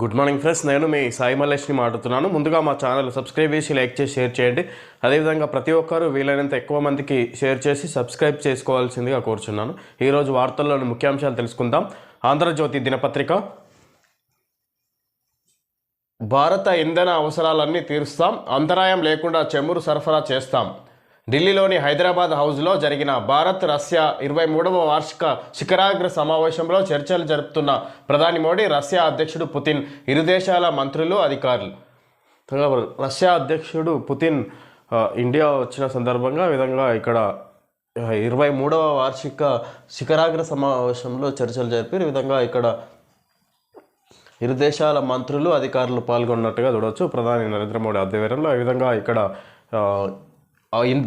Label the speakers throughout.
Speaker 1: Good morning friends, నేను మీ సాయి మల్లేష్ని మాట్లాడుతున్నాను. ముందుగా మా ఛానల్ సబ్స్క్రైబ్ చేసి లైక్ చేసి షేర్ చేయండి. అదేవిధంగా ప్రతి ఒక్కరూ వీలైనంత ఎక్కువ మందికి షేర్ చేసి సబ్స్క్రైబ్ చేసుకోవాల్సిందిగా కోరుచున్నాను. ఈరోజు వార్తల్లోని ముఖ్యాంశాలు తెలుసుకుందాం. ఆంధ్రజ్యోతి దినపత్రిక, భారత ఇంధన అవసరాలన్నీ తీరుస్తాం, అంతరాయం లేకుండా చమురు సరఫరా చేస్తాం. ఢిల్లీలోని హైదరాబాద్ హౌస్లో జరిగిన భారత్ రష్యా 23వ వార్షిక శిఖరాగ్ర సమావేశంలో చర్చలు జరుపుతున్న ప్రధాని మోడీ, రష్యా అధ్యక్షుడు పుతిన్, ఇరు దేశాల మంత్రులు, అధికారులు. రష్యా అధ్యక్షుడు పుతిన్ ఇండియా వచ్చిన సందర్భంగా విధంగా ఇక్కడ 23వ వార్షిక శిఖరాగ్ర సమావేశంలో చర్చలు జరిపి ఈ విధంగా ఇక్కడ ఇరు దేశాల మంత్రులు, అధికారులు పాల్గొన్నట్టుగా చూడవచ్చు. ప్రధాని నరేంద్ర మోడీ ఆధ్వర్యంలో ఈ విధంగా ఇక్కడ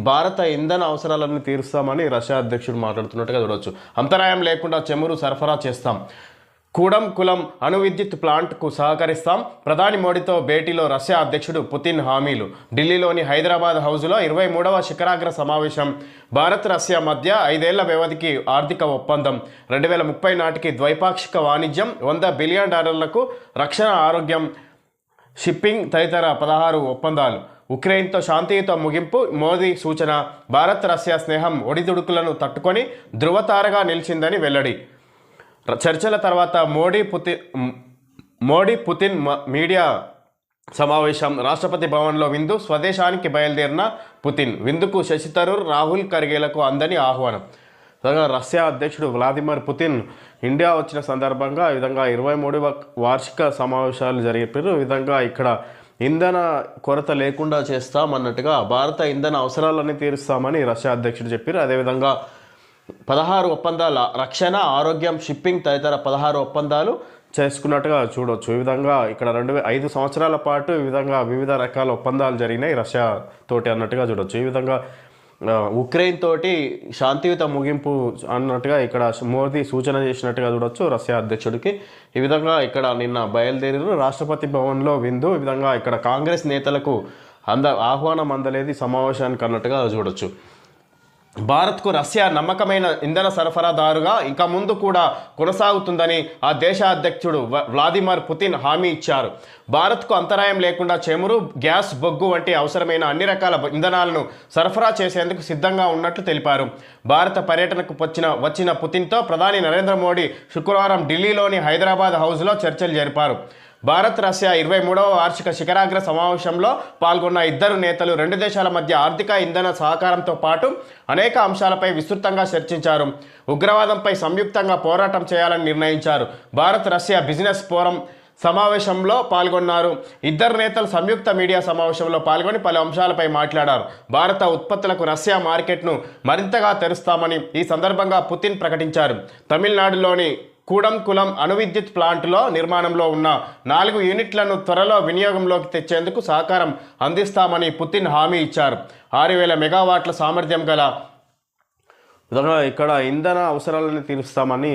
Speaker 1: భారత ఇంధన అవసరాలన్నీ తీరుస్తామని రష్యా అధ్యక్షుడు మాట్లాడుతున్నట్టుగా చూడవచ్చు. అంతరాయం లేకుండా చమురు సరఫరా చేస్తాం, కూడం కులం అణు విద్యుత్ ప్లాంట్కు సహకరిస్తాం. ప్రధాని మోడీతో భేటీలో రష్యా అధ్యక్షుడు పుతిన్ హామీలు. ఢిల్లీలోని హైదరాబాద్ హౌస్లో 23వ శిఖరాగ్ర సమావేశం. భారత్ రష్యా మధ్య 5 ఏళ్ల వ్యవధికి ఆర్థిక ఒప్పందం. 2030 నాటికి ద్వైపాక్షిక వాణిజ్యం $100 బిలియన్, రక్షణ, ఆరోగ్యం, షిప్పింగ్ తదితర 16 ఒప్పందాలు. ఉక్రెయిన్తో శాంతియుత ముగింపు. మోదీ సూచన. భారత్ రష్యా స్నేహం ఒడిదుడుకులను తట్టుకొని ధృవతారగా నిలిచిందని వెల్లడి. చర్చల తర్వాత మోడీ పుతిన్ మీడియా సమావేశం. రాష్ట్రపతి భవన్లో విందు. స్వదేశానికి బయలుదేరిన పుతిన్. విందుకు శశి థరూర్, రాహుల్ ఖర్గేలకు అందని ఆహ్వానం. రష్యా అధ్యక్షుడు వ్లాదిమిర్ పుతిన్ ఇండియా వచ్చిన సందర్భంగా ఈ విధంగా 23వ వార్షిక సమావేశాలు జరిపారు. ఈ విధంగా ఇక్కడ ఇంధన కొరత లేకుండా చేస్తామన్నట్టుగా భారత ఇంధన అవసరాలన్నీ తీరుస్తామని రష్యా అధ్యక్షుడు చెప్పారు. అదేవిధంగా 16 ఒప్పందాలు, రక్షణ, ఆరోగ్యం, షిప్పింగ్ తదితర 16 ఒప్పందాలు చేసుకున్నట్టుగా చూడవచ్చు. ఈ విధంగా ఇక్కడ 5 సంవత్సరాల పాటు ఈ విధంగా వివిధ రకాల ఒప్పందాలు జరిగినాయి రష్యా తోటి అన్నట్టుగా చూడవచ్చు. ఈ విధంగా ఉక్రెయిన్ తోటి శాంతియుత ముగింపు అన్నట్టుగా ఇక్కడ మోదీ సూచన చేసినట్టుగా చూడవచ్చు రష్యా అధ్యక్షుడికి. ఈ విధంగా ఇక్కడ నిన్న బయలుదేరారు. రాష్ట్రపతి భవన్లో విందు. ఈ విధంగా ఇక్కడ కాంగ్రెస్ నేతలకు ఆహ్వానం అందలేదు సమావేశానికి అన్నట్టుగా చూడవచ్చు. భారత్కు రష్యా నమ్మకమైన ఇంధన సరఫరాదారుగా ఇక ముందు కూడా కొనసాగుతుందని ఆ దేశ అధ్యక్షుడు వ్లాదిమిర్ పుతిన్ హామీ ఇచ్చారు. భారత్కు అంతరాయం లేకుండా చమురు, గ్యాస్, బొగ్గు వంటి అవసరమైన అన్ని రకాల ఇంధనాలను సరఫరా చేసేందుకు సిద్ధంగా ఉన్నట్లు తెలిపారు. భారత పర్యటనకు వచ్చిన పుతిన్తో ప్రధాని నరేంద్ర మోడీ శుక్రవారం ఢిల్లీలోని హైదరాబాద్ హౌస్లో చర్చలు జరిపారు. భారత్ రష్యా 23వ వార్షిక శిఖరాగ్ర సమావేశంలో పాల్గొన్న ఇద్దరు నేతలు 2 దేశాల మధ్య ఆర్థిక, ఇంధన సహకారంతో పాటు అనేక అంశాలపై విస్తృతంగా చర్చించారు. ఉగ్రవాదంపై సంయుక్తంగా పోరాటం చేయాలని నిర్ణయించారు. భారత్ రష్యా బిజినెస్ ఫోరం సమావేశంలో పాల్గొన్నారు. ఇద్దరు నేతలు సంయుక్త మీడియా సమావేశంలో పాల్గొని పలు అంశాలపై మాట్లాడారు. భారత ఉత్పత్తులకు రష్యా మార్కెట్ను మరింతగా తెరుస్తామని ఈ సందర్భంగా పుతిన్ ప్రకటించారు. తమిళనాడులోని కూడం కులం అణు విద్యుత్ ప్లాంట్లో నిర్మాణంలో ఉన్న 4 యూనిట్లను త్వరలో వినియోగంలోకి తెచ్చేందుకు సహకారం అందిస్తామని పుతిన్ హామీ ఇచ్చారు. 6000 మెగావాట్ల సామర్థ్యం గల విధంగా ఇక్కడ ఇంధన అవసరాలను తీరుస్తామని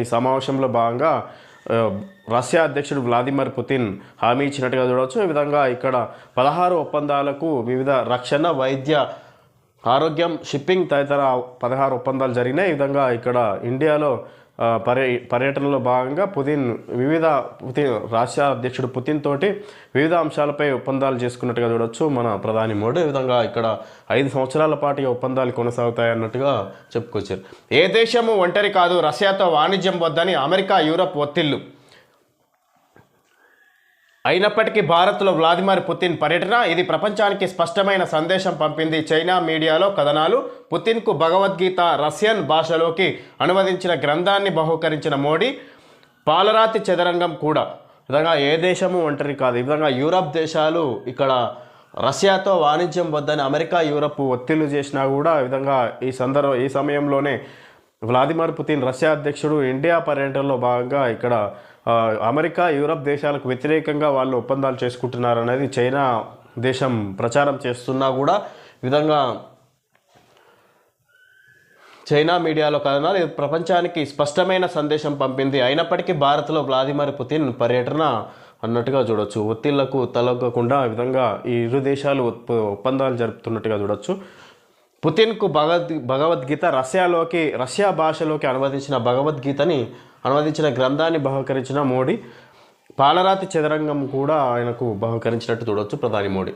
Speaker 1: ఈ సమావేశంలో భాగంగా రష్యా అధ్యక్షుడు వ్లాదిమిర్ పుతిన్ హామీ ఇచ్చినట్టుగా చూడవచ్చు. ఈ విధంగా ఇక్కడ 16 ఒప్పందాలకు వివిధ రక్షణ, వైద్య, ఆరోగ్యం, షిప్పింగ్ తదితర 16 ఒప్పందాలు జరిగినాయి. ఈ విధంగా ఇక్కడ ఇండియాలో పర్యటనలో భాగంగా రష్యా అధ్యక్షుడు పుతిన్ తోటి వివిధ అంశాలపై ఒప్పందాలు చేసుకున్నట్టుగా చూడవచ్చు మన ప్రధాని మోడీ. ఈ విధంగా ఇక్కడ 5 సంవత్సరాల పాటు ఒప్పందాలు కొనసాగుతాయి అన్నట్టుగా చెప్పుకొచ్చారు. ఏ దేశము ఒంటరి కాదు, రష్యాతో వాణిజ్యం వద్దని అమెరికా, యూరప్ ఒత్తిళ్లు. అయినప్పటికీ భారత్లో వ్లాదిమిర్ పుతిన్ పర్యటన ఇది ప్రపంచానికి స్పష్టమైన సందేశం పంపింది. చైనా మీడియాలో కథనాలు. పుతిన్కు భగవద్గీత రష్యన్ భాషలోకి అనువదించిన గ్రంథాన్ని బహూకరించిన మోడీ. పాలరాతి చదరంగం కూడా. విధంగా ఏ దేశము ఒంటరి కాదు. ఈ విధంగా యూరప్ దేశాలు ఇక్కడ రష్యాతో వాణిజ్యం వద్దని అమెరికా, యూరప్ ఒత్తిళ్లు చేసినా కూడా ఈ విధంగా ఈ సమయంలోనే వ్లాదిమిర్ పుతిన్ రష్యా అధ్యక్షుడు ఇండియా పర్యటనలో భాగంగా ఇక్కడ అమెరికా, యూరప్ దేశాలకు వ్యతిరేకంగా వాళ్ళు ఒప్పందాలు చేసుకుంటున్నారు అనేది చైనా దేశం ప్రచారం చేస్తున్నా కూడా ఈ విధంగా చైనా మీడియాలో కథనాలు ఇది ప్రపంచానికి స్పష్టమైన సందేశం పంపింది. అయినప్పటికీ భారత్లో వ్లాదిమిర్ పుతిన్ పర్యటన అన్నట్టుగా చూడవచ్చు. ఒత్తిళ్లకు తలొగ్గకుండా ఈ విధంగా ఈ ఇరు దేశాలు ఒప్పందాలు జరుపుతున్నట్టుగా చూడవచ్చు. పుతిన్కు భగవద్గీత రష్యా భాషలోకి అనువదించిన భగవద్గీతని అనువదించిన గ్రంథాన్ని బహుకరించిన మోడీ. పాలరాతి చదరంగం కూడా ఆయనకు బహుకరించినట్టు చూడవచ్చు ప్రధాని మోడీ.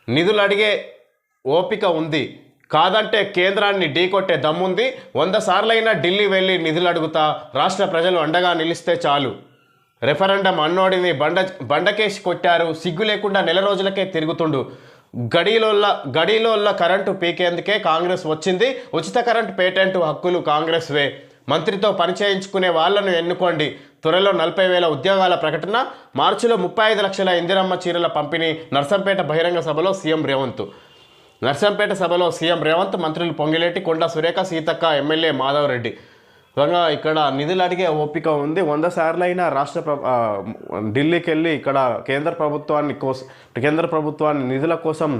Speaker 1: నిధులు అడిగే ఓపిక ఉంది, కాదంటే కేంద్రాన్ని ఢీకొట్టే దమ్ముంది, 100 సార్లైనా ఢిల్లీ వెళ్ళి నిధులు అడుగుతా, రాష్ట్ర ప్రజలు అండగా నిలిస్తే చాలు. రెఫరెండం అన్నోడిని బండకేసి కొట్టారు, సిగ్గు లేకుండా నెల రోజులకే తిరుగుతుండు. గడిలోల్ల కరెంటు పీకేందుకే కాంగ్రెస్ వచ్చింది, ఉచిత కరెంటు పేటెంట్ హక్కులు కాంగ్రెస్ వే, మంత్రితో పనిచేయించుకునే వాళ్లను ఎన్నుకోండి, త్వరలో 40,000 ఉద్యోగాల ప్రకటన, మార్చిలో 35 లక్షల ఇందిరమ్మ చీరల పంపిణీ. నర్సంపేట బహిరంగ సభలో సీఎం రేవంత్. నర్సంపేట సభలో సీఎం రేవంత్, మంత్రులు పొంగిలేటి, కొండ సురేఖ, సీతక్క, ఎమ్మెల్యే మాధవ్ రెడ్డి. విధంగా ఇక్కడ నిధులు అడిగే ఓపిక ఉంది, 100 సార్లైనా ఢిల్లీకి వెళ్ళి ఇక్కడ కేంద్ర ప్రభుత్వాన్ని నిధుల కోసం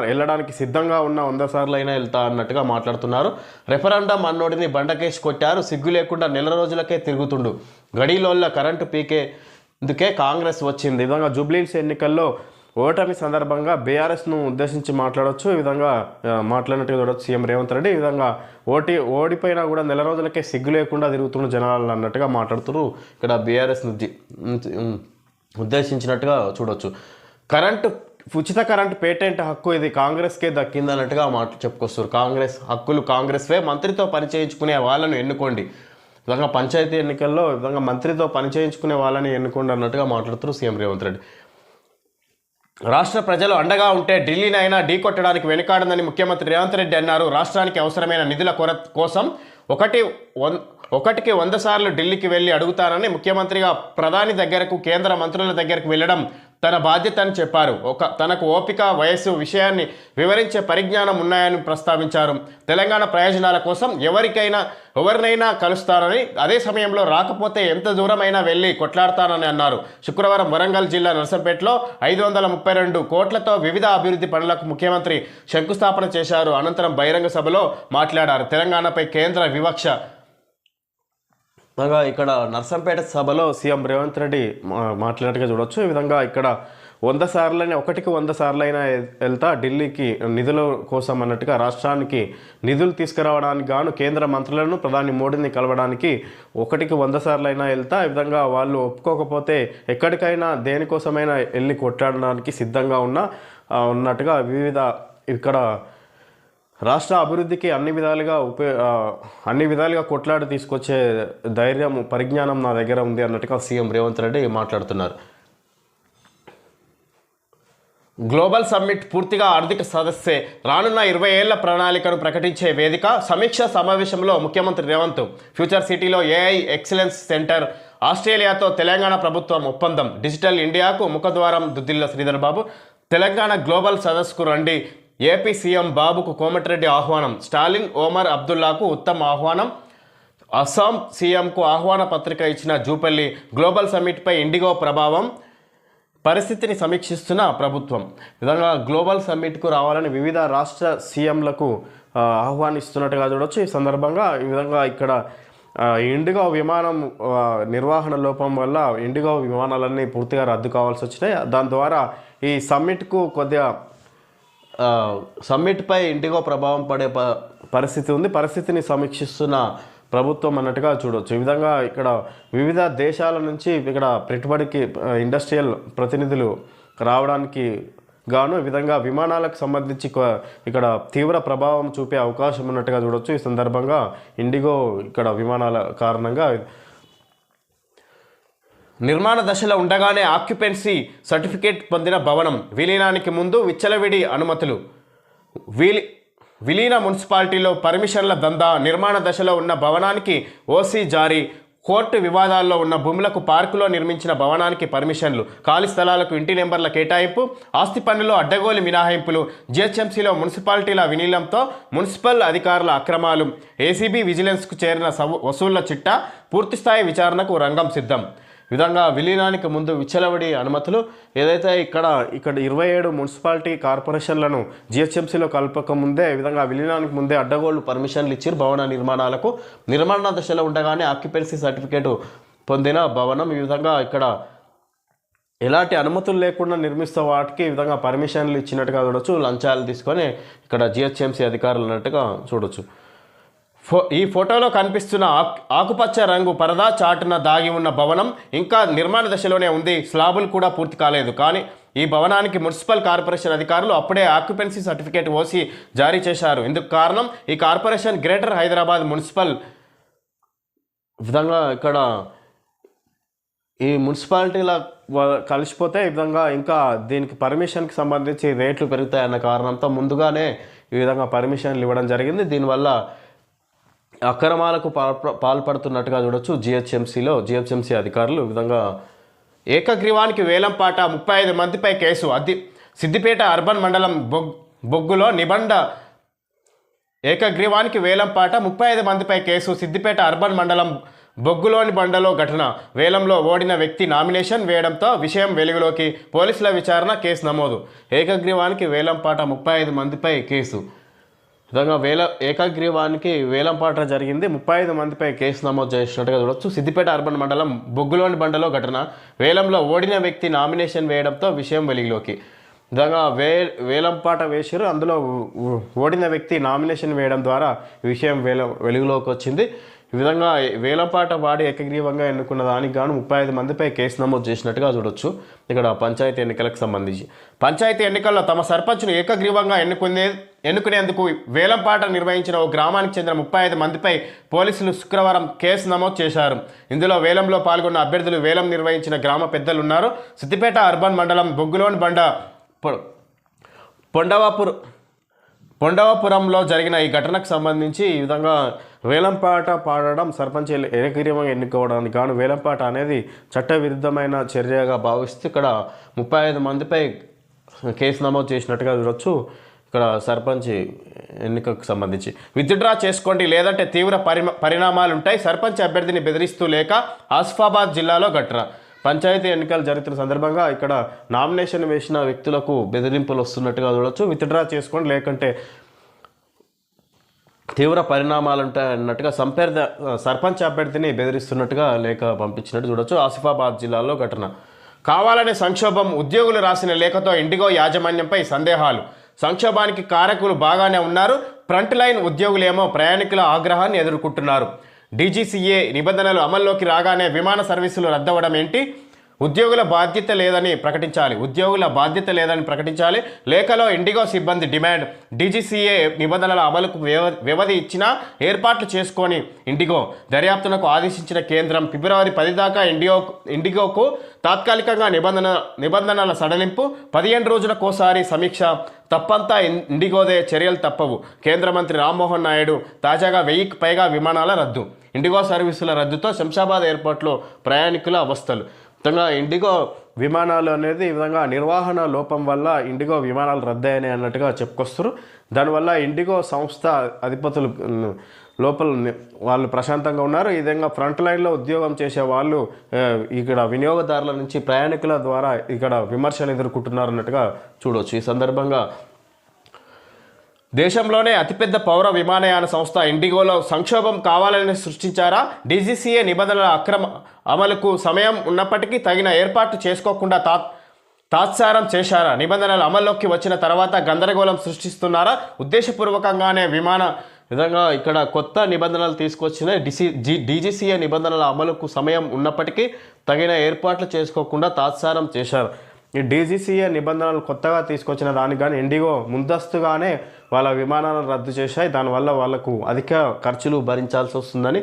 Speaker 1: వెళ్ళడానికి సిద్ధంగా ఉన్న 100 సార్లైనా వెళ్తా అన్నట్టుగా మాట్లాడుతున్నారు. రెఫరెండం అన్నోడిని బండకేసి కొట్టారు, సిగ్గు లేకుండా నెల రోజులకే తిరుగుతుండు, గడిలోళ్ళ కరెంటు పీకేందుకే కాంగ్రెస్ వచ్చింది. ఈ విధంగా జూబ్లీహిల్స్ ఎన్నికల్లో ఓటమి సందర్భంగా బీఆర్ఎస్ను ఉద్దేశించి మాట్లాడవచ్చు. ఈ విధంగా మాట్లాడినట్టుగా చూడవచ్చు సీఎం రేవంత్ రెడ్డి. ఈ విధంగా ఓడిపోయినా కూడా నెల రోజులకే సిగ్గు లేకుండా తిరుగుతున్న జనాలు అన్నట్టుగా మాట్లాడుతున్నారు. ఇక్కడ బీఆర్ఎస్ను ఉద్దేశించినట్టుగా చూడవచ్చు. ఉచిత కరెంటు పేటెంట్ హక్కు ఇది కాంగ్రెస్కే దక్కింది అన్నట్టుగా చెప్పుకొస్తారు. హక్కులు కాంగ్రెస్వే, మంత్రితో పనిచేయించుకునే వాళ్ళను ఎన్నుకోండి. ఈ విధంగా పంచాయతీ ఎన్నికల్లో ఈ విధంగా మంత్రితో పనిచేయించుకునే వాళ్ళని ఎన్నుకోండి అన్నట్టుగా మాట్లాడుతున్నారు సీఎం రేవంత్ రెడ్డి. రాష్ట్ర ప్రజలు అండగా ఉంటే ఢిల్లీనైనా ఢీకొట్టడానికి వెనుకాడదని ముఖ్యమంత్రి రేవంత్ రెడ్డి అన్నారు. రాష్ట్రానికి అవసరమైన నిధుల కోసం ఒకటికి 100 సార్లు ఢిల్లీకి వెళ్ళి అడుగుతానని ముఖ్యమంత్రిగా ప్రధాని దగ్గరకు, కేంద్ర మంత్రుల దగ్గరకు వెళ్ళడం తన బాధ్యత అని చెప్పారు. తనకు ఓపిక, వయస్సు, విషయాన్ని వివరించే పరిజ్ఞానం ఉన్నాయని ప్రస్తావించారు. తెలంగాణ ప్రయోజనాల కోసం ఎవరినైనా కలుస్తానని, అదే సమయంలో రాకపోతే ఎంత దూరమైనా వెళ్ళి కొట్లాడతానని అన్నారు. శుక్రవారం వరంగల్ జిల్లా నర్సంపేటలో 532 కోట్లతో వివిధ అభివృద్ధి పనులకు ముఖ్యమంత్రి శంకుస్థాపన చేశారు. అనంతరం బహిరంగ సభలో మాట్లాడారు. తెలంగాణపై కేంద్ర వివక్ష. ఇక్కడ నర్సంపేట సభలో సీఎం రేవంత్ రెడ్డి మాట్లాడినట్టుగా చూడవచ్చు. ఈ విధంగా ఇక్కడ 100 సార్లైనా వెళ్తా ఢిల్లీకి నిధుల కోసం అన్నట్టుగా రాష్ట్రానికి నిధులు తీసుకురావడానికి గాను కేంద్ర మంత్రులను, ప్రధాని మోడీని కలవడానికి 100 సార్లైనా వెళ్తా. ఈ విధంగా వాళ్ళు ఒప్పుకోకపోతే ఎక్కడికైనా దేనికోసమైనా వెళ్ళి కొట్లాడడానికి సిద్ధంగా ఉన్నట్టుగా ఇక్కడ రాష్ట్ర అభివృద్ధికి అన్ని విధాలుగా కొట్లాడి తీసుకొచ్చే ధైర్యం, పరిజ్ఞానం నా దగ్గర ఉంది అన్నట్టుగా సీఎం రేవంత్ రెడ్డి మాట్లాడుతున్నారు. గ్లోబల్ సమ్మిట్ పూర్తిగా ఆర్థిక సదస్సే, రానున్న 20 ఏళ్ల ప్రణాళికను ప్రకటించే వేదిక. సమీక్ష సమావేశంలో ముఖ్యమంత్రి రేవంత్. ఫ్యూచర్ సిటీలో ఏఐ ఎక్సలెన్స్ సెంటర్, ఆస్ట్రేలియాతో తెలంగాణ ప్రభుత్వం ఒప్పందం. డిజిటల్ ఇండియాకు ముఖద్వారం దుద్దిల్ల శ్రీధర్ బాబు. తెలంగాణ గ్లోబల్ సదస్సుకు రండి, ఏపీ సీఎం బాబుకు కోమటిరెడ్డి ఆహ్వానం. స్టాలిన్, ఓమర్ అబ్దుల్లాకు ఉత్తమ్ ఆహ్వానం. అస్సాం సీఎంకు ఆహ్వాన పత్రిక ఇచ్చిన జూపల్లి. గ్లోబల్ సమ్మిట్పై ఇండిగో ప్రభావం, పరిస్థితిని సమీక్షిస్తున్న ప్రభుత్వం. విధంగా గ్లోబల్ సమ్మిట్కు రావాలని వివిధ రాష్ట్ర సీఎంలకు ఆహ్వానిస్తున్నట్టుగా చూడవచ్చు. ఈ సందర్భంగా ఈ విధంగా ఇక్కడ ఇండిగో విమానం నిర్వహణ లోపం వల్ల ఇండిగో విమానాలన్నీ పూర్తిగా రద్దు కావాల్సి వచ్చినాయి. దాని ద్వారా ఈ సమ్మిట్కు సమ్మిట్పై ఇండిగో ప్రభావం పడే పరిస్థితి ఉంది. పరిస్థితిని సమీక్షిస్తున్న ప్రభుత్వం అన్నట్టుగా చూడవచ్చు. ఈ విధంగా ఇక్కడ వివిధ దేశాల నుంచి ఇక్కడ పెట్టుబడికి ఇండస్ట్రియల్ ప్రతినిధులు రావడానికి గాను ఈ విధంగా విమానాలకు సంబంధించి ఇక్కడ తీవ్ర ప్రభావం చూపే అవకాశం ఉన్నట్టుగా చూడవచ్చు. ఈ సందర్భంగా ఇండిగో ఇక్కడ విమానాల కారణంగా నిర్మాణ దశలో ఉండగానే ఆక్యుపెన్సీ సర్టిఫికేట్ పొందిన భవనం విలీనానికి ముందు విచ్చలవిడి అనుమతులు. విలీన మున్సిపాలిటీలో పర్మిషన్ల దందా. నిర్మాణ దశలో ఉన్న భవనానికి ఓసీ జారీ. కోర్టు వివాదాల్లో ఉన్న భూములకు పార్కులో నిర్మించిన భవనానికి పర్మిషన్లు. ఖాళీ స్థలాలకు ఇంటి నెంబర్ల కేటాయింపు. ఆస్తి పన్నులో అడ్డగోలు మినహాయింపులు. జిహెచ్ఎంసీలో మున్సిపాలిటీల విలీనంతో మున్సిపల్ అధికారుల అక్రమాలు. ఏసీబీ విజిలెన్స్కు చేరిన వసూళ్ల చిట్టా. పూర్తిస్థాయి విచారణకు రంగం సిద్ధం. విధంగా విలీనానికి ముందు విచ్చలవిడి అనుమతులు. ఏదైతే ఇక్కడ 27 మున్సిపాలిటీ కార్పొరేషన్లను జిహెచ్ఎంసీలో కలపక ముందే ఈ విధంగా విలీనానికి ముందే అడ్డగోళ్లు పర్మిషన్లు ఇచ్చారు భవన నిర్మాణాలకు. నిర్మాణ దశలో ఉండగానే ఆక్యుపెన్సీ సర్టిఫికేటు పొందిన భవనం. ఈ విధంగా ఇక్కడ ఎలాంటి అనుమతులు లేకుండా నిర్మిస్తే వాటికి ఈ విధంగా పర్మిషన్లు ఇచ్చినట్టుగా చూడొచ్చు. లంచాలు తీసుకొని ఇక్కడ జిహెచ్ఎంసీ అధికారులు అన్నట్టుగా చూడొచ్చు. ఈ ఫోటోలో కనిపిస్తున్న ఆకుపచ్చ రంగు పరదా చాటున దాగి ఉన్న భవనం ఇంకా నిర్మాణ దశలోనే ఉంది. స్లాబులు కూడా పూర్తి కాలేదు. కానీ ఈ భవనానికి మున్సిపల్ కార్పొరేషన్ అధికారులు అప్పుడే ఆక్యుపెన్సీ సర్టిఫికేట్ ఓసి జారీ చేశారు. ఇందుకు కారణం ఈ కార్పొరేషన్ గ్రేటర్ హైదరాబాద్ మున్సిపల్ విధంగా ఇక్కడ ఈ మున్సిపాలిటీల కలిసిపోతే ఈ విధంగా ఇంకా దీనికి పర్మిషన్కి సంబంధించి రేట్లు పెరుగుతాయన్న కారణంతో ముందుగానే ఈ విధంగా పర్మిషన్లు ఇవ్వడం జరిగింది. దీనివల్ల అక్రమాలకు పాల్పడుతున్నట్టుగా చూడొచ్చు. జిహెచ్ఎంసీ అధికారులు ఈ విధంగా ఏకగ్రీవానికి వేలంపాట 35 మందిపై కేసు. సిద్దిపేట అర్బన్ మండలం బొగ్గులో ఏకగ్రీవానికి వేలంపాట 35 మందిపై కేసు. సిద్దిపేట అర్బన్ మండలం బొగ్గులోని బండలో ఘటన. వేలంలో ఓడిన వ్యక్తి నామినేషన్ వేయడంతో విషయం వెలుగులోకి. పోలీసుల విచారణ, కేసు నమోదు. ఏకగ్రీవానికి వేలంపాట 35 మందిపై కేసు. విధంగా ఏకగ్రీవానికి వేలంపాట జరిగింది. 35 మందిపై కేసు నమోదు చేసినట్టుగా చూడొచ్చు. సిద్దిపేట అర్బన్ మండలం బొగ్గులోని బండలో ఘటన. వేలంలో ఓడిన వ్యక్తి నామినేషన్ వేయడంతో విషయం వెలుగులోకి. విధంగా వేలంపాట వేసారు. అందులో ఓడిన వ్యక్తి నామినేషన్ వేయడం ద్వారా విషయం వెలుగులోకి వచ్చింది. ఈ విధంగా వేలంపాట వాడి ఏకగ్రీవంగా ఎన్నుకున్న దానికి గాను 35 మందిపై కేసు నమోదు చేసినట్టుగా చూడొచ్చు. ఇక్కడ పంచాయతీ ఎన్నికలకు సంబంధించి పంచాయతీ ఎన్నికల్లో తమ సర్పంచ్ను ఏకగ్రీవంగా ఎన్నుకునేందుకు వేలంపాట నిర్వహించిన ఓ గ్రామానికి చెందిన 35 మందిపై పోలీసులు శుక్రవారం కేసు నమోదు చేశారు. ఇందులో వేలంలో పాల్గొన్న అభ్యర్థులు, వేలం నిర్వహించిన గ్రామ పెద్దలు ఉన్నారు. సిద్దిపేట అర్బన్ మండలం బొగ్గులోని బండ పొండవపురంలో జరిగిన ఈ ఘటనకు సంబంధించి ఈ విధంగా వేలంపాట పాడడం సర్పంచ్ ఏకగ్రీవంగా ఎన్నుకోవడానికి గాను వేలంపాట అనేది చట్టవిరుద్ధమైన చర్యగా భావిస్తూ ఇక్కడ 35 మందిపై కేసు నమోదు చేసినట్టుగా చూడొచ్చు. ఇక్కడ సర్పంచ్ ఎన్నికకు సంబంధించి విత్డ్రా చేసుకోండి లేదంటే తీవ్ర పరిణామాలుంటాయి. సర్పంచ్ అభ్యర్థిని బెదిరిస్తూ లేక ఆసిఫాబాద్ జిల్లాలో ఘటన. పంచాయతీ ఎన్నికలు జరుగుతున్న సందర్భంగా ఇక్కడ నామినేషన్ వేసిన వ్యక్తులకు బెదిరింపులు వస్తున్నట్టుగా చూడొచ్చు. విత్డ్రా చేసుకోండి లేకుంటే తీవ్ర పరిణామాలు ఉంటాయి అన్నట్టుగా సర్పంచ్ అభ్యర్థిని బెదిరిస్తున్నట్టుగా లేఖ పంపించినట్టు చూడొచ్చు. ఆసిఫాబాద్ జిల్లాలో ఘటన. కావాలనే సంక్షోభం. ఉద్యోగులు రాసిన లేఖతో ఇండిగో యాజమాన్యంపై సందేహాలు. సంక్షోభానికి కారకులు బాగానే ఉన్నారు. ఫ్రంట్ లైన్ ఉద్యోగులేమో ప్రయాణికుల ఆగ్రహాన్ని ఎదుర్కొంటున్నారు. డీజీసీఏ నిబంధనలు అమల్లోకి రాగానే విమాన సర్వీసులు రద్దవడం ఏంటి? ఉద్యోగుల బాధ్యత లేదని ప్రకటించాలి. లేఖలో ఇండిగో సిబ్బంది డిమాండ్. డీజీసీఏ నిబంధనల అమలుకు వ్యవధి ఇచ్చినా ఏర్పాట్లు చేసుకొని ఇండిగో దర్యాప్తునకు ఆదేశించిన కేంద్రం. ఫిబ్రవరి 10 దాకా ఇండిగోకు తాత్కాలికంగా నిబంధనల సడలింపు. 15 రోజులకోసారి సమీక్ష. తప్పంతా ఇండిగోదే, చర్యలు తప్పవు. కేంద్ర మంత్రి రామ్మోహన్ నాయుడు. తాజాగా 1000కి పైగా విమానాల రద్దు. ఇండిగో సర్వీసుల రద్దుతో శంషాబాద్ ఎయిర్పోర్ట్లో ప్రయాణికుల అవస్థలు. మొత్తంగా ఇండిగో విమానాలు అనేది ఈ విధంగా నిర్వహణ లోపం వల్ల ఇండిగో విమానాలు రద్దయ్యాయి అన్నట్టుగా చెప్పుకొస్తారు. దానివల్ల ఇండిగో సంస్థ అధిపతులు లోపల వాళ్ళు ప్రశాంతంగా ఉన్నారు. ఈ విధంగా ఫ్రంట్ లైన్లో ఉద్యోగం చేసే వాళ్ళు ఇక్కడ వినియోగదారుల నుంచి, ప్రయాణికుల ద్వారా ఇక్కడ విమర్శలు ఎదుర్కొంటున్నారు అన్నట్టుగా చూడవచ్చు. ఈ సందర్భంగా దేశంలోనే అతిపెద్ద పౌర విమానయాన సంస్థ ఇండిగోలో సంక్షోభం కావాలని సృష్టించారా? డీజీసీఏ నిబంధనల అక్రమ అమలుకు సమయం ఉన్నప్పటికీ తగిన ఏర్పాటు చేసుకోకుండా తాత్సారం చేశారా? నిబంధనలు అమల్లోకి వచ్చిన తర్వాత గందరగోళం సృష్టిస్తున్నారా? ఉద్దేశపూర్వకంగానే విధంగా ఇక్కడ కొత్త నిబంధనలు తీసుకొచ్చిన డీజీసీఏ నిబంధనల అమలుకు సమయం ఉన్నప్పటికీ తగిన ఏర్పాట్లు చేసుకోకుండా తాత్సారం చేశారు. ఈ డీజీసీఏ నిబంధనలు కొత్తగా తీసుకొచ్చిన దానికి కానీ ఇండిగో ముందస్తుగానే వాళ్ళ విమానాలను రద్దు చేశాయి. దానివల్ల వాళ్లకు అధిక ఖర్చులు భరించాల్సి వస్తుందని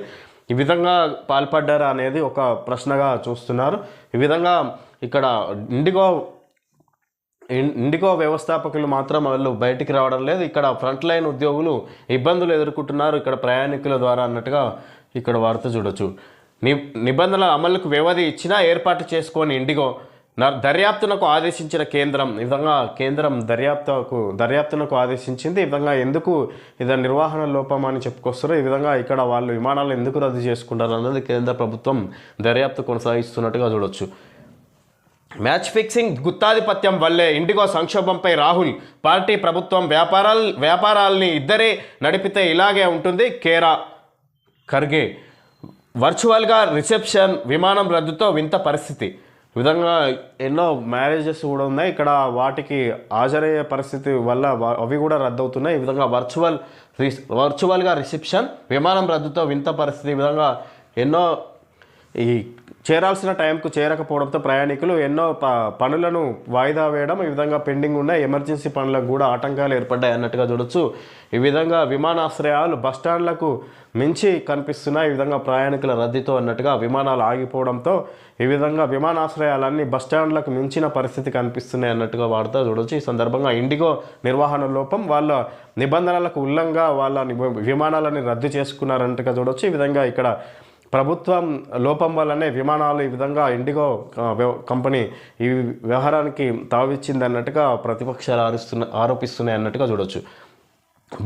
Speaker 1: ఈ విధంగా పాల్పడ్డారా అనేది ఒక ప్రశ్నగా చూస్తున్నారు. ఈ విధంగా ఇక్కడ ఇండిగో వ్యవస్థాపకులు మాత్రం వాళ్ళు బయటికి రావడం లేదు. ఇక్కడ ఫ్రంట్ లైన్ ఉద్యోగులు ఇబ్బందులు ఎదుర్కొంటున్నారు ఇక్కడ ప్రయాణికుల ద్వారా అన్నట్టుగా ఇక్కడ వార్త చూడొచ్చు. నిబంధనల అమలుకు వ్యవధి ఇచ్చినా ఏర్పాటు చేసుకొని ఇండిగో దర్యాప్తునకు ఆదేశించిన కేంద్రం. ఈ విధంగా కేంద్రం దర్యాప్తునకు ఆదేశించింది. ఈ విధంగా ఎందుకు ఇది నిర్వహణ లోపం అని చెప్పుకొస్తారు. ఈ విధంగా ఇక్కడ వాళ్ళు విమానాలు ఎందుకు రద్దు చేసుకుంటారు అన్నది కేంద్ర ప్రభుత్వం దర్యాప్తు కొనసాగిస్తున్నట్టుగా చూడొచ్చు. మ్యాచ్ ఫిక్సింగ్ గుత్తాధిపత్యం వల్లే ఇండిగో సంక్షోభంపై రాహుల్. పార్టీ ప్రభుత్వం వ్యాపారాలని ఇద్దరే నడిపితే ఇలాగే ఉంటుంది. ఖర్గే. వర్చువల్గా రిసెప్షన్. విమానం రద్దుతో వింత పరిస్థితి. ఈ విధంగా ఎన్నో మ్యారేజెస్ కూడా ఉన్నాయి ఇక్కడ, వాటికి హాజరయ్యే పరిస్థితి వల్ల అవి కూడా రద్దవుతున్నాయి. ఈ విధంగా వర్చువల్గా రిసెప్షన్, విమానం రద్దుతో వింత పరిస్థితి. ఈ విధంగా ఎన్నో ఈ చేరాల్సిన టైంకు చేరకపోవడంతో ప్రయాణికులు ఎన్నో పనులను వాయిదా వేయడం, ఈ విధంగా పెండింగ్ ఉన్న ఎమర్జెన్సీ పనులకు కూడా ఆటంకాలు ఏర్పడ్డాయి అన్నట్టుగా చూడొచ్చు. ఈ విధంగా విమానాశ్రయాలు బస్టాండ్లకు మించి కనిపిస్తున్నాయి. ఈ విధంగా ప్రయాణికుల రద్దీతో అన్నట్టుగా విమానాలు ఆగిపోవడంతో ఈ విధంగా విమానాశ్రయాలన్నీ బస్టాండ్లకు మించిన పరిస్థితి కనిపిస్తున్నాయి అన్నట్టుగా వార్త చూడొచ్చు. ఈ సందర్భంగా ఇండిగో నిర్వహణ లోపం, వాళ్ళ నిబంధనలకు ఉల్లంఘంగా వాళ్ళ విమానాలని రద్దు చేసుకున్నారన్నట్టుగా చూడొచ్చు. ఈ విధంగా ఇక్కడ ప్రభుత్వం లోపం వల్లనే విమానాలు ఈ విధంగా ఇండిగో కంపెనీ ఈ వ్యవహారానికి తావిచ్చింది అన్నట్టుగా ప్రతిపక్షాలు ఆరోపిస్తున్నాయి అన్నట్టుగా చూడొచ్చు.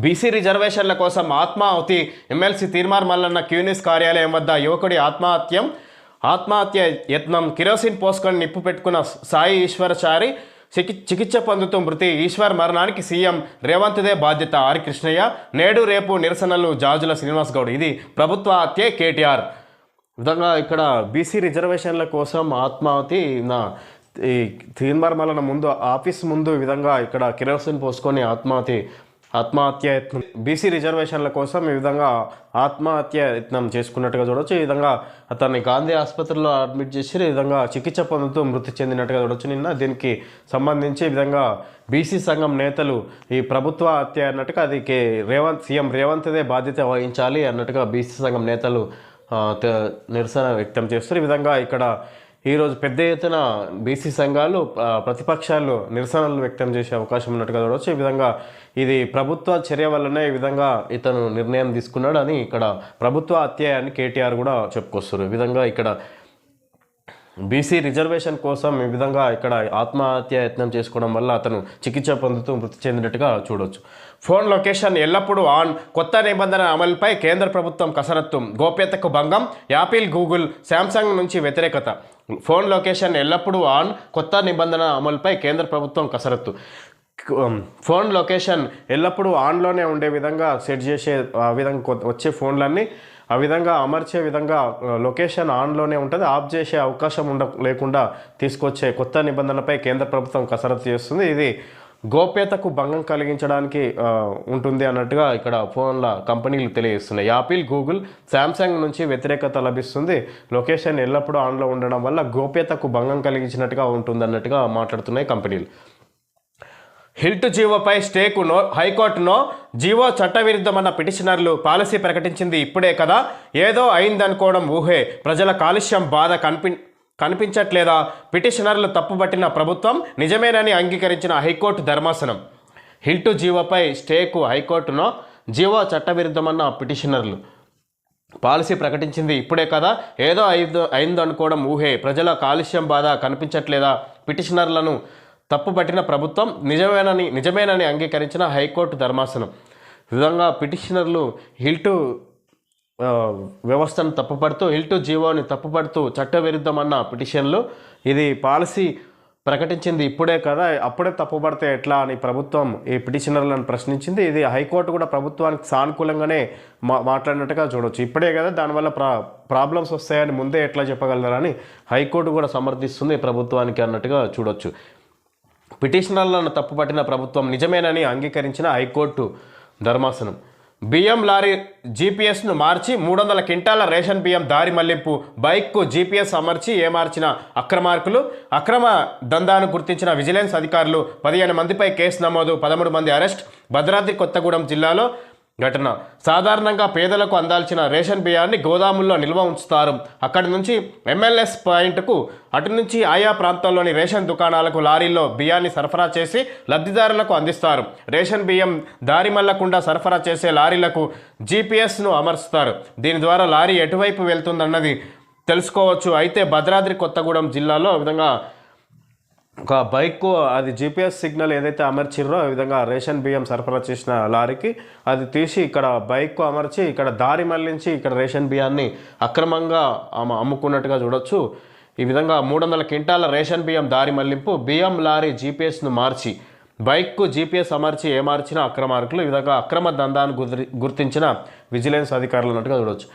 Speaker 1: బీసీ రిజర్వేషన్ల కోసం ఆత్మాహుతి, ఎమ్మెల్సీ తీర్మార్ మల్లన్న క్యూనిస్ కార్యాలయం వద్ద యువకుడి ఆత్మహత్య యత్నం, కిరోసిన్ పోసుకొని నిప్పు పెట్టుకున్న సాయి ఈశ్వరచారి చికిత్స పొందుతూ మృతి. ఈశ్వర్ మరణానికి సీఎం రేవంత్దే బాధ్యత. ఆర్ కృష్ణయ్య. నేడు రేపు నిరసనలు జాజుల శ్రీనివాస్ గౌడ్. ఇది ప్రభుత్వ హత్యే కేటీఆర్. విధంగా ఇక్కడ బీసీ రిజర్వేషన్ల కోసం ఆత్మాహుతి, ఈ తీన్మార్ మల్లన్న ముందు ఆఫీస్ ముందు ఈ విధంగా ఇక్కడ కిరోసిన్ పోసుకొని ఆత్మహత్య యత్నం, బీసీ రిజర్వేషన్ల కోసం ఈ విధంగా ఆత్మహత్య యత్నం చేసుకున్నట్టుగా చూడవచ్చు. ఈ విధంగా అతన్ని గాంధీ ఆసుపత్రిలో అడ్మిట్ చేసి ఈ విధంగా చికిత్స పొందుతూ మృతి చెందినట్టుగా చూడవచ్చు. నిన్న దీనికి సంబంధించి ఈ విధంగా బీసీ సంఘం నేతలు ఈ ప్రభుత్వ హత్య అన్నట్టుగా అది సీఎం రేవంత్దే బాధ్యత వహించాలి అన్నట్టుగా బీసీ సంఘం నేతలు నిరసన వ్యక్తం చేస్తారు. ఈ విధంగా ఇక్కడ ఈరోజు పెద్ద ఎత్తున బీసీ సంఘాలు ప్రతిపక్షాలు నిరసనలు వ్యక్తం చేసే అవకాశం ఉన్నట్టుగా చూడవచ్చు. ఈ విధంగా ఇది ప్రభుత్వ చర్య వల్లనే ఈ విధంగా ఇతను నిర్ణయం తీసుకున్నాడు అని ఇక్కడ ప్రభుత్వ హత్య అని కేటీఆర్ కూడా చెప్పుకొస్తారు. ఈ విధంగా ఇక్కడ బీసీ రిజర్వేషన్ కోసం ఈ విధంగా ఇక్కడ ఆత్మహత్య యత్నం చేసుకోవడం వల్ల అతను చికిత్స పొందుతూ మృతి చెందినట్టుగా చూడవచ్చు. ఫోన్ లొకేషన్ ఎల్లప్పుడూ ఆన్, కొత్త నిబంధన అమలుపై కేంద్ర ప్రభుత్వం కసరత్తు, గోప్యతకు భంగం, యాపిల్, గూగుల్, శాంసంగ్ నుంచి వ్యతిరేకత. ఫోన్ లొకేషన్ ఎల్లప్పుడూ ఆన్, కొత్త నిబంధన అమలుపై కేంద్ర ప్రభుత్వం కసరత్తు. ఫోన్ లొకేషన్ ఎల్లప్పుడూ ఆన్లోనే ఉండే విధంగా సెట్ చేసే విధంగా వచ్చే ఫోన్లన్నీ ఆ విధంగా అమర్చే విధంగా లొకేషన్ ఆన్లోనే ఉంటుంది, ఆఫ్ చేసే అవకాశం లేకుండా తీసుకొచ్చే కొత్త నిబంధనలపై కేంద్ర ప్రభుత్వం కసరత్తు చేస్తుంది. ఇది గోప్యతకు భంగం కలిగించడానికి ఉంటుంది అన్నట్టుగా ఇక్కడ ఫోన్ల కంపెనీలు తెలియజేస్తున్నాయి. యాపిల్, గూగుల్, శాంసంగ్ నుంచి వ్యతిరేకత లభిస్తుంది. లొకేషన్ ఎల్లప్పుడూ ఆన్లో ఉండడం వల్ల గోప్యతకు భంగం కలిగించినట్టుగా ఉంటుంది అన్నట్టుగా మాట్లాడుతున్నాయి కంపెనీలు. హిల్ట్ జీవోపై స్టేకు నో, హైకోర్టు నో. జీవో చట్టవిరుద్ధమన్న పిటిషనర్లు పాలసీ ప్రకటించింది ఇప్పుడే కదా, ఏదో అయిందనుకోవడం ఊహే, ప్రజల కాలుష్యం బాధ కనిపించట్లేదా? పిటిషనర్లు తప్పుపట్టిన ప్రభుత్వం నిజమేనని అంగీకరించిన హైకోర్టు ధర్మాసనం. హిల్ట్ జీవోపై స్టేకు హైకోర్టునో, జీవో చట్టవిరుద్ధమన్న పిటిషనర్లు పాలసీ ప్రకటించింది ఇప్పుడే కదా, ఏదో అయిందనుకోవడం ఊహే, ప్రజల కాలుష్యం బాధ కనిపించట్లేదా? పిటిషనర్లను తప్పుపట్టిన ప్రభుత్వం నిజమేనని అంగీకరించిన హైకోర్టు ధర్మాసనం. ఈ విధంగా పిటిషనర్లు హిల్టు వ్యవస్థను తప్పుపడుతూ, హిల్టు జీవోని తప్పుపడుతూ చట్టవిరుద్ధమన్న పిటిషన్లు, ఇది పాలసీ ప్రకటించింది ఇప్పుడే కదా, అప్పుడే తప్పుపడితే ఎట్లా అని ప్రభుత్వం ఈ పిటిషనర్లను ప్రశ్నించింది. ఇది హైకోర్టు కూడా ప్రభుత్వానికి సానుకూలంగానే మాట్లాడినట్టుగా చూడవచ్చు. ఇప్పుడే కదా, దానివల్ల ప్రాబ్లమ్స్ వస్తాయని ముందే ఎట్లా చెప్పగలరని హైకోర్టు కూడా సమర్థిస్తుంది ప్రభుత్వానికి అన్నట్టుగా చూడవచ్చు. పిటిషనర్లను తప్పుపట్టిన ప్రభుత్వం నిజమేనని అంగీకరించిన హైకోర్టు ధర్మాసనం. బియ్యం లారీ జీపీఎస్ను మార్చి 300 క్వింటాల రేషన్ బియ్యం దారి మళ్లింపు, బైక్కు జీపీఎస్ అమర్చి ఏమార్చిన అక్రమార్కులు, అక్రమ దందాను గుర్తించిన విజిలెన్స్ అధికారులు, 15 మందిపై కేసు నమోదు, 13 మంది అరెస్ట్. భద్రాద్రి కొత్తగూడెం జిల్లాలో ఘటన. సాధారణంగా పేదలకు అందాల్సిన రేషన్ బియ్యాన్ని గోదాముల్లో నిల్వ ఉంచుతారు. అక్కడి నుంచి ఎంఎల్ఎస్ పాయింట్కు, అటు నుంచి ఆయా ప్రాంతాల్లోని రేషన్ దుకాణాలకు లారీల్లో బియ్యాన్ని సరఫరా చేసి లబ్ధిదారులకు అందిస్తారు. రేషన్ బియ్యం దారి మళ్లకుండా సరఫరా చేసే లారీలకు జీపీఎస్ను అమర్చుతారు. దీని ద్వారా లారీ ఎటువైపు వెళ్తుందన్నది తెలుసుకోవచ్చు. అయితే భద్రాద్రి కొత్తగూడెం జిల్లాలో విధంగా ఒక బైక్ అది జీపీఎస్ సిగ్నల్ ఏదైతే అమర్చిర్రో ఆ విధంగా రేషన్ బియ్యం సరఫరా చేసిన లారీకి అది తీసి ఇక్కడ బైక్ అమర్చి ఇక్కడ దారి మళ్లించి ఇక్కడ రేషన్ బియ్యాన్ని అక్రమంగా అమ్ముకున్నట్టుగా చూడొచ్చు. ఈ విధంగా 300 క్వింటాల రేషన్ బియ్యం దారి మళ్లింపు, బియ్యం లారీ జీపీఎస్ను మార్చి బైక్కు జీపీఎస్ అమర్చి ఏమార్చిన అక్రమార్కులు. ఈ విధంగా అక్రమ దందాను గుర్తించిన విజిలెన్స్ అధికారులు అన్నట్టుగా చూడవచ్చు.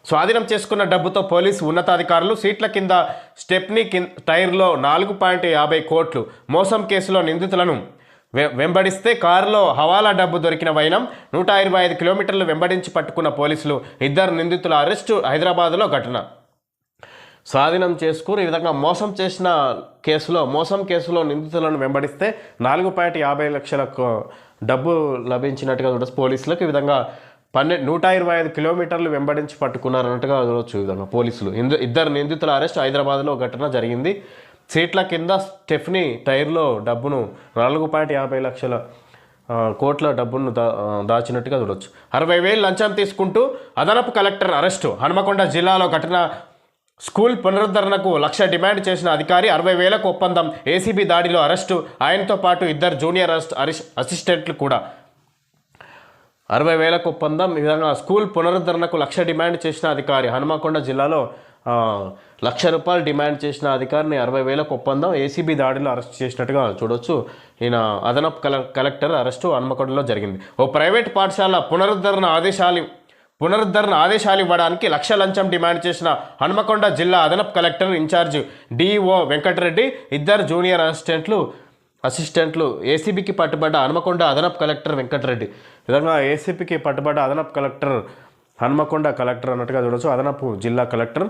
Speaker 1: స్వాధీనం చేసుకున్న డబ్బుతో పోలీసు ఉన్నతాధికారులు సీట్ల కింద స్టెప్నీ టైర్లో 4.50 కోట్లు మోసం కేసులో నిందితులను వెంబడిస్తే కారులో హవాలా డబ్బు దొరికిన వైనం 125 కిలోమీటర్లు వెంబడించి పట్టుకున్న పోలీసులు 2 నిందితుల అరెస్టు. హైదరాబాద్లో ఘటన. స్వాధీనం చేసుకుని ఈ విధంగా మోసం కేసులో నిందితులను వెంబడిస్తే 4.50 లక్షల డబ్బు లభించినట్టుగా చూడవచ్చు పోలీసులకు. ఈ విధంగా 125 కిలోమీటర్లు వెంబడించి పట్టుకున్నారన్నట్టుగా చూడవచ్చు. ఈ విధంగా పోలీసులు 2 నిందితుల అరెస్ట్. హైదరాబాద్లో ఘటన జరిగింది. సీట్ల కింద స్టెఫ్నీ టైర్లో డబ్బును 4.50 లక్షల కోట్ల డబ్బును దాచినట్టుగా చూడవచ్చు. 60,000 లంచం తీసుకుంటూ అదనపు కలెక్టర్ అరెస్టు. హనుమకొండ జిల్లాలో ఘటన. స్కూల్ పునరుద్ధరణకు 1,00,000 డిమాండ్ చేసిన అధికారి 60,000కు ఒప్పందం. ఏసీబీ దాడిలో అరెస్టు. ఆయనతో పాటు 2 జూనియర్ అసిస్టెంట్లు కూడా. 60,000కు ఒప్పందం. ఈ విధంగా స్కూల్ పునరుద్ధరణకు 1,00,000 డిమాండ్ చేసిన అధికారి. హనుమకొండ జిల్లాలో 1,00,000 రూపాయలు డిమాండ్ చేసిన అధికారిని 60,000కు ఒప్పందం. ఏసీబీ దాడిలో అరెస్ట్ చేసినట్టుగా చూడవచ్చు. ఈయన అదనపు కలెక్టర్ అరెస్టు హనుమకొండలో జరిగింది. ఓ ప్రైవేట్ పాఠశాల పునరుద్ధరణ ఆదేశాలు ఇవ్వడానికి 1,00,000 లంచం డిమాండ్ చేసిన హనుమకొండ జిల్లా అదనపు collector incharge DO Venkata Reddy, 2 junior అసిస్టెంట్లు ఏసీబీకి పట్టుబడ్డ హనుమకొండ అదనపు కలెక్టర్ వెంకటరెడ్డి. విధంగా ఏసీబీకి పట్టుబడ్డ అదనపు కలెక్టర్ హనుమకొండ కలెక్టర్ అన్నట్టుగా చూడవచ్చు. అదనపు జిల్లా కలెక్టర్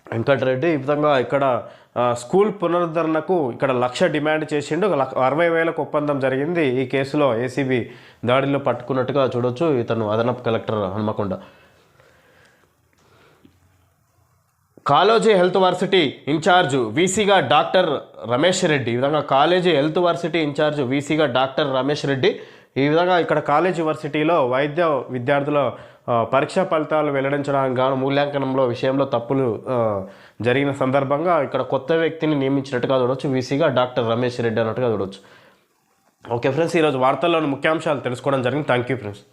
Speaker 1: వెంకటరెడ్డి. ఈ విధంగా ఇక్కడ స్కూల్ పునరుద్ధరణకు ఇక్కడ 1,00,000 డిమాండ్ చేసిండు. 60,000కు ఒప్పందం జరిగింది. ఈ కేసులో ఏసీబీ దాడిలో పట్టుకున్నట్టుగా చూడవచ్చు. ఇతను అదనపు collector Hanumakonda. Kaloji health varsity incharge వీసీగా డాక్టర్ రమేష్ రెడ్డి. ఈ విధంగా కాలేజీ హెల్త్ వర్సిటీ ఇన్ఛార్జ్ వీసీగా డాక్టర్ రమేష్ రెడ్డి. ఈ విధంగా ఇక్కడ కాలేజీ వర్సిటీలో వైద్య విద్యార్థుల పరీక్షా ఫలితాలు వెల్లడించడానికి గాను మూల్యాంకనంలో విషయంలో తప్పులు జరిగిన సందర్భంగా ఇక్కడ కొత్త వ్యక్తిని నియమించినట్టుగా చూడవచ్చు. వీసీగా డాక్టర్ రమేష్ రెడ్డి అన్నట్టుగా చూడవచ్చు. ఓకే ఫ్రెండ్స్, ఈరోజు వార్తల్లోని ముఖ్యాంశాలు తెలుసుకోవడం జరిగింది. Thank you friends.